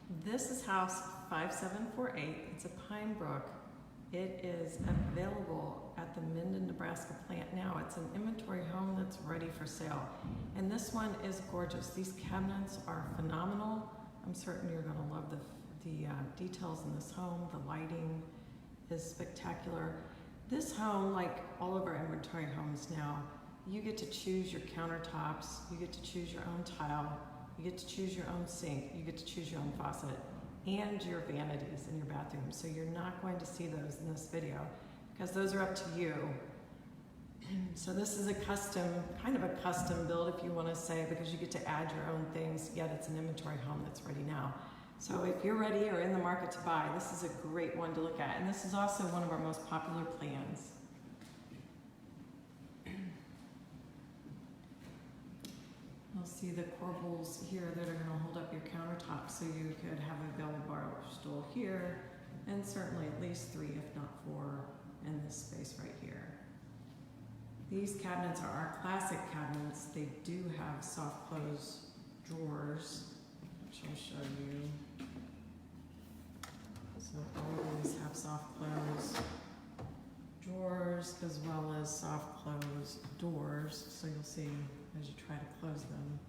This is house 5748. It's a Pinebrook. It is available at the Minden, Nebraska plant now. It's an inventory home that's ready for sale. And this one is gorgeous. These cabinets are phenomenal. I'm certain you're going to love the details in this home. The lighting is spectacular. This home, like all of our inventory homes now, you get to choose your countertops, you get to choose your own tile, you get to choose your own sink, you get to choose your own faucet, and your vanities in your bathroom. So you're not going to see those in this video because those are up to you. So this is a custom, kind of a custom build if you want to say, because you get to add your own things, yet it's an inventory home that's ready now. So if you're ready or in the market to buy, this is a great one to look at. And this is also one of our most popular plans. You'll see the corbels here that are going to hold up your countertop, so you could have a belly bar stool here, and certainly at least 3, if not 4, in this space right here. These cabinets are our classic cabinets. They do have soft close drawers, which I'll show you. So all of these have soft close drawers as well as soft close doors. So you'll see as you try to close them,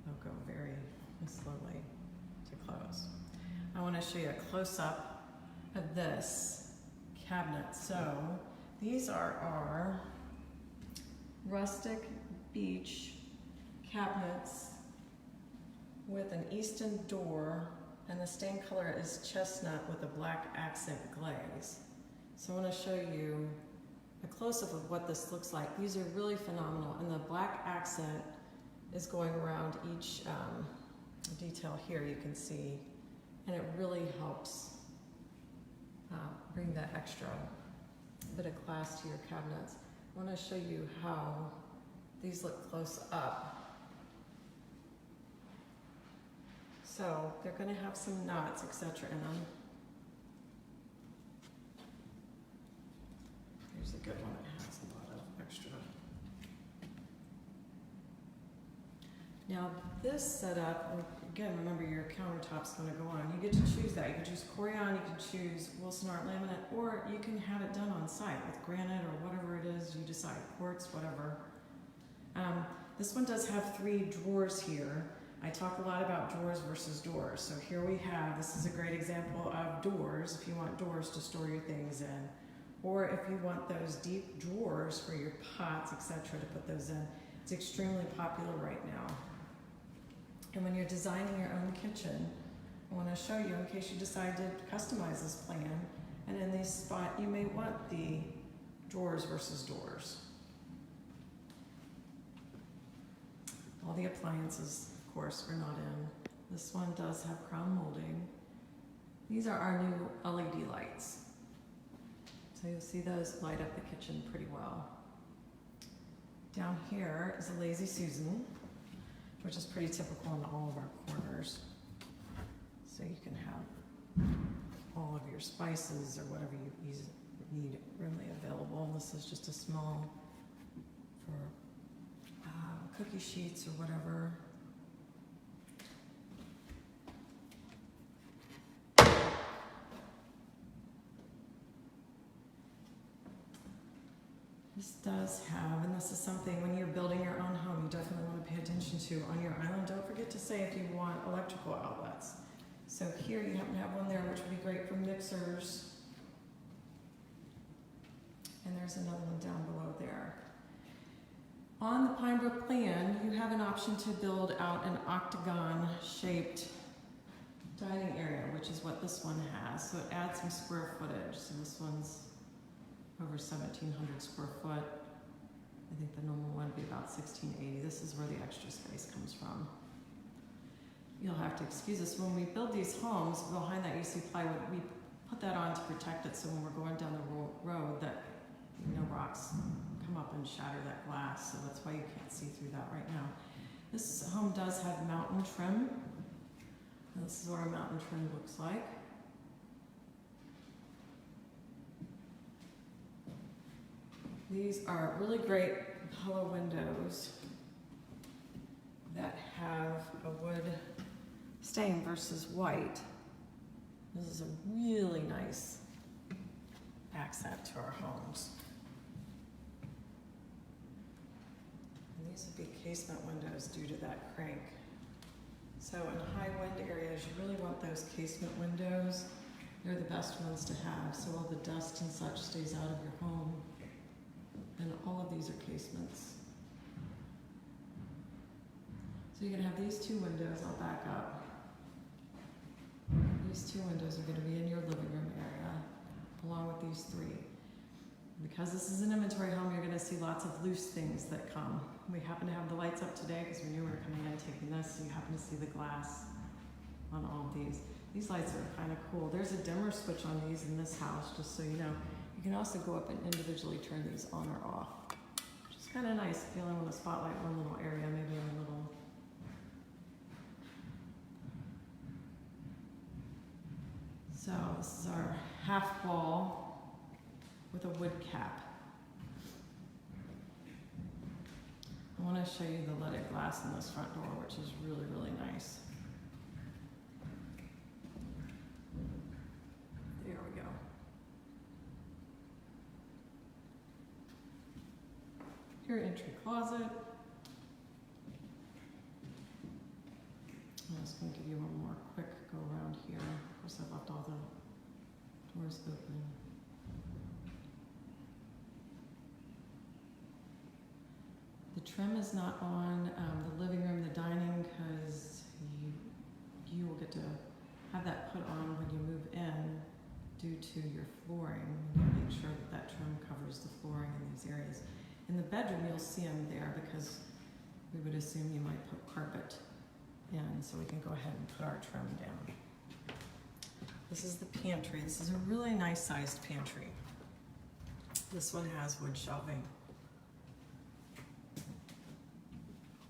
they'll go very slowly to close. I want to show you a close-up of this cabinet. So these are our Rustic Beech cabinets with an Easton door, and the stain color is chestnut with a black accent glaze. So I want to show you a close-up of what this looks like. These are really phenomenal, and the black accent is going around each detail here, you can see, and it really helps bring that extra bit of class to your cabinets. I want to show you how these look close up. So they're going to have some knots, etc. in them. Here's a good one that has a lot of extra. Now this setup, again, remember your countertop's going to go on. You get to choose that. You can choose Corian, you can choose Wilson Art laminate, or you can have it done on site with granite or whatever it is you decide, quartz, whatever. This one does have 3 drawers here. I talk a lot about drawers versus doors. So here we have, this is a great example of doors, if you want doors to store your things in. Or if you want those deep drawers for your pots, etc., to put those in. It's extremely popular right now. And when you're designing your own kitchen, I want to show you in case you decide to customize this plan. And in this spot, you may want the drawers versus doors. All the appliances, of course, are not in. This one does have crown molding. These are our new LED lights. So you'll see those light up the kitchen pretty well. Down here is a Lazy Susan, which is pretty typical in all of our corners. So you can have all of your spices or whatever you need readily available. This is just a small for cookie sheets or whatever. This does have, and this is something when you're building your own home, you definitely want to pay attention to on your island. Don't forget to say if you want electrical outlets. So here you happen to have one there, which would be great for mixers. And there's another one down below there. On the Pinebrook plan, you have an option to build out an octagon-shaped dining area, which is what this one has. So it adds some square footage. So this one's over 1,700 square foot. I think the normal one would be about 1,680. This is where the extra space comes from. You'll have to excuse us. When we build these homes, behind that you see plywood, we put that on to protect it so when we're going down the road that no rocks come up and shatter that glass. So that's why you can't see through that right now. This home does have mountain trim. And this is what our mountain trim looks like. These are really great hollow windows that have a wood stain versus white. This is a really nice accent to our homes. And these would be casement windows due to that crank. So in high wind areas, you really want those casement windows. They're the best ones to have, so all the dust and such stays out of your home. And all of these are casements. So you can have these two windows, I'll back up. These two windows are going to be in your living room area, along with these three. Because this is an inventory home, you're going to see lots of loose things that come. We happen to have the lights up today because we knew we were coming in taking this, so you happen to see the glass on all of these. These lights are kind of cool. There's a dimmer switch on these in this house, just so you know. You can also go up and individually turn these on or off. Which is kind of nice, if you only want to spotlight one little area, maybe in a little. So this is our half wall with a wood cap. I want to show you the leaded glass in this front door, which is really, really nice. There we go. Your entry closet. I'm just going to give you one more quick go around here. Of course, I've left all the doors open. The trim is not on the living room, the dining, because you will get to have that put on when you move in due to your flooring. You need to make sure that that trim covers the flooring in these areas. In the bedroom, you'll see them there because we would assume you might put carpet in, so we can go ahead and put our trim down. This is the pantry. This is a really nice sized pantry. This one has wood shelving.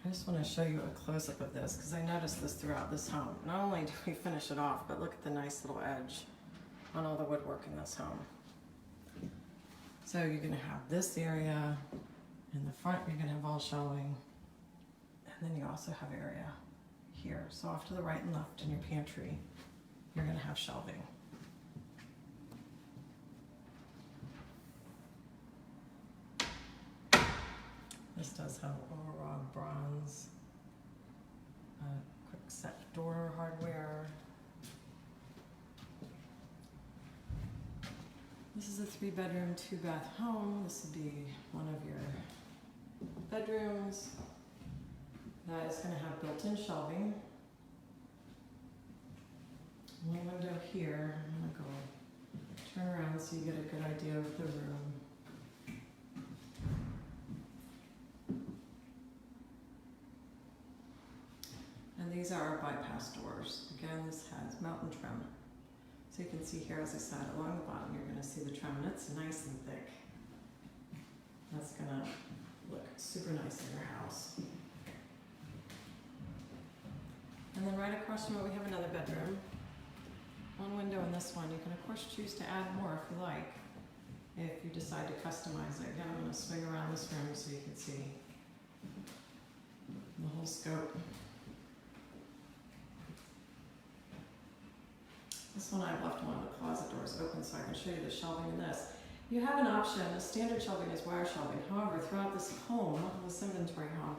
I just want to show you a close-up of this because I noticed this throughout this home. Not only do we finish it off, but look at the nice little edge on all the woodwork in this home. So you're going to have this area. In the front, you're going to have all shelving. And then you also have area here. So off to the right and left in your pantry, you're going to have shelving. This does have overall bronze, quick set door hardware. This is a 3-bedroom, 2-bath home. This would be one of your bedrooms. That is going to have built-in shelving. One window here. I'm going to go turn around so you get a good idea of the room. And these are our bypass doors. Again, this has mountain trim. So you can see here, as I said, along the bottom, you're going to see the trim, and it's nice and thick. That's going to look super nice in your house. And then right across from it, we have another bedroom. One window in this one. You can, of course, choose to add more if you like, if you decide to customize it. Again, I'm going to swing around this room so you can see the whole scope. This one I've left one of the closet doors open so I can show you the shelving in this. You have an option. The standard shelving is wire shelving. However, throughout this home, this inventory home,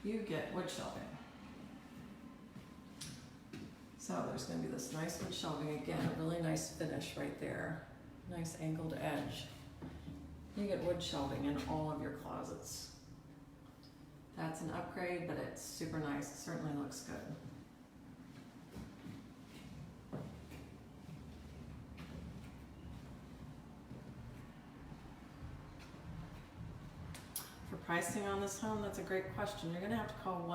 you get wood shelving. So there's going to be this nice wood shelving again, a really nice finish right there. Nice angled edge. You get wood shelving in all of your closets. That's an upgrade, but it's super nice. It certainly looks good. For pricing on this home, that's a great question. You're going to have to call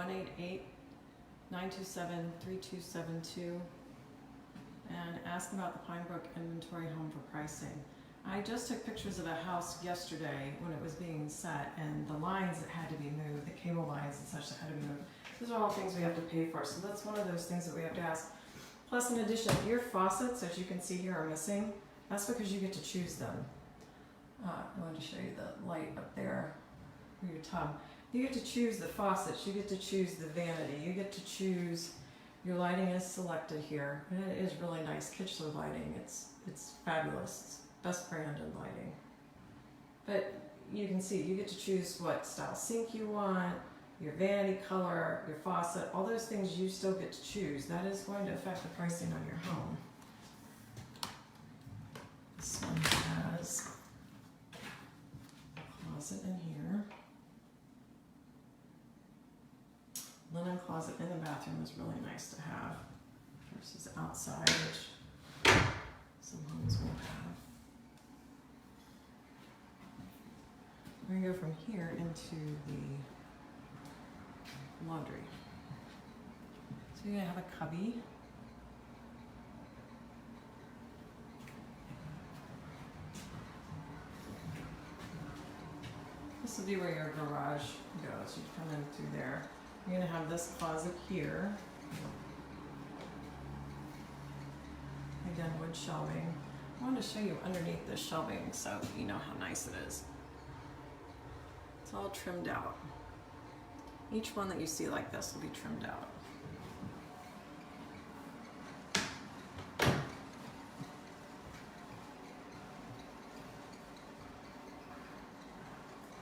1-888-927-3272 and ask about the Pinebrook inventory home for pricing. I just took pictures of a house yesterday when it was being set, and the lines that had to be moved, the cable lines and such that had to be moved, those are all things we have to pay for. So that's one of those things that we have to ask. Plus, in addition, your faucets, as you can see here, are missing. That's because you get to choose them. I wanted to show you the light up there for your tub. You get to choose the faucets, you get to choose the vanity, you get to choose Your lighting is selected here. It is really nice Kichler lighting. It's fabulous. It's best brand in lighting. But you can see you get to choose what style sink you want, your vanity color, your faucet, all those things you still get to choose. That is going to affect the pricing on your home. This one has a closet in here. Linen closet in the bathroom is really nice to have versus outside, which some homes will have. We're going to go from here into the laundry. So you're going to have a cubby. This will be where your garage goes. You come in through there. You're going to have this closet here. Again, wood shelving. I wanted to show you underneath this shelving so you know how nice it is. It's all trimmed out. Each one that you see like this will be trimmed out.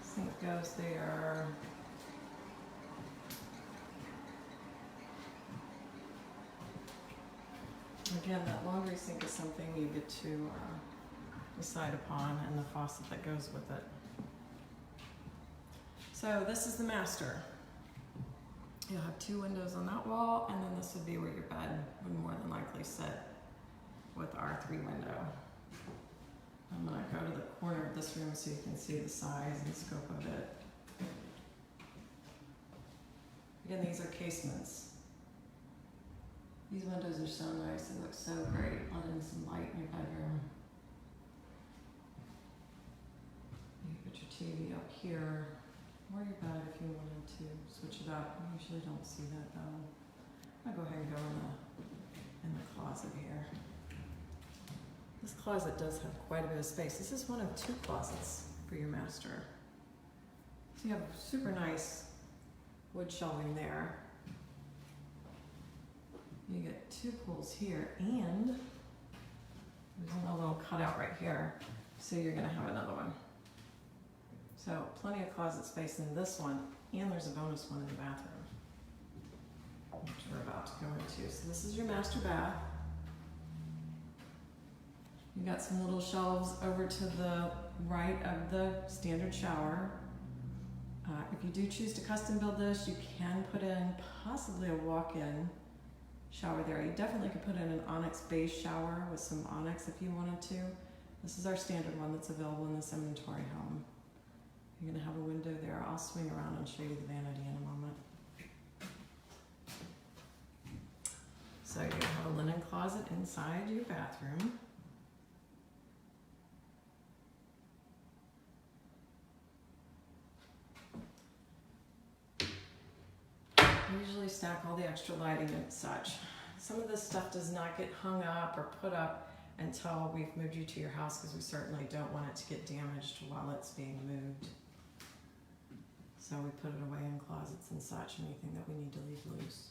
Sink goes there. Again, that laundry sink is something you get to decide upon, and the faucet that goes with it. So this is the master. You'll have 2 windows on that wall, and then this would be where your bed would more than likely sit with our 3 window. I'm going to go to the corner of this room so you can see the size and scope of it. Again, these are casements. These windows are so nice, they look so great, letting some light in your bedroom. You can put your TV up here, or your bed if you wanted to switch it up. I usually don't see that though. I'll go ahead and go in the closet here. This closet does have quite a bit of space. This is one of 2 closets for your master. So you have super nice wood shelving there. You get 2 pulls here, and there's a little cutout right here, so you're going to have another one. So plenty of closet space in this one, and there's a bonus one in the bathroom, which we're about to go into. So this is your master bath. You got some little shelves over to the right of the standard shower. If you do choose to custom build this, you can put in possibly a walk-in shower there. You definitely could put in an onyx beige shower with some onyx if you wanted to. This is our standard one that's available in this inventory home. You're going to have a window there. I'll swing around and show you the vanity in a moment. So you're going to have a linen closet inside your bathroom. I usually stack all the extra lighting and such. Some of this stuff does not get hung up or put up until we've moved you to your house, because we certainly don't want it to get damaged while it's being moved. So we put it away in closets and such, anything that we need to leave loose.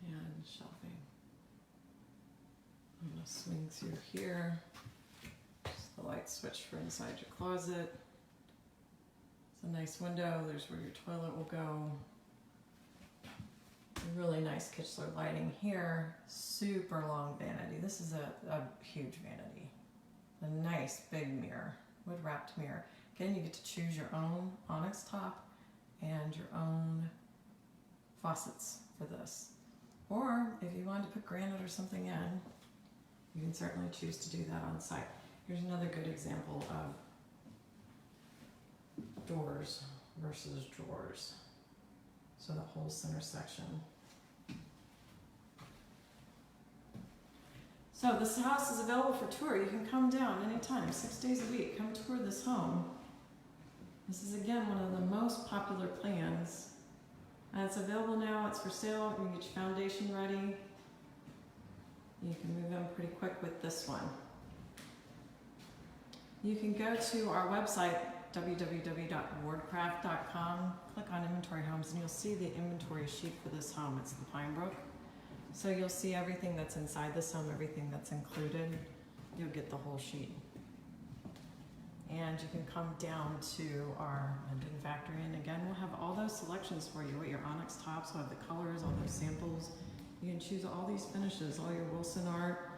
And shelving. I'm going to swing through here. Just the light switch for inside your closet. It's a nice window. There's where your toilet will go. Really nice Kichler lighting here. Super long vanity. This is a huge vanity. A nice big mirror, wood wrapped mirror. Again, you get to choose your own onyx top and your own faucets for this. Or if you wanted to put granite or something in, you can certainly choose to do that on site. Here's another good example of doors versus drawers. So the whole center section. So this house is available for tour. You can come down anytime, 6 days a week. Come tour this home. This is again one of the most popular plans. It's available now. It's for sale. You can get your foundation ready. You can move in pretty quick with this one. You can go to our website www.wardcraft.com, click on inventory homes, and you'll see the inventory sheet for this home. It's the Pinebrook. So you'll see everything that's inside this home, everything that's included. You'll get the whole sheet. And you can come down to our Minden factory, and again, we'll have all those selections for you. What your onyx tops, we'll have the colors, all those samples. You can choose all these finishes, all your Wilson art,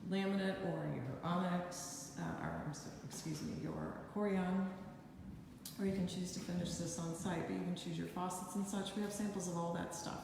laminate, or your onyx, your Corian, or you can choose to finish this on site, but you can choose your faucets and such. We have samples of all that stuff.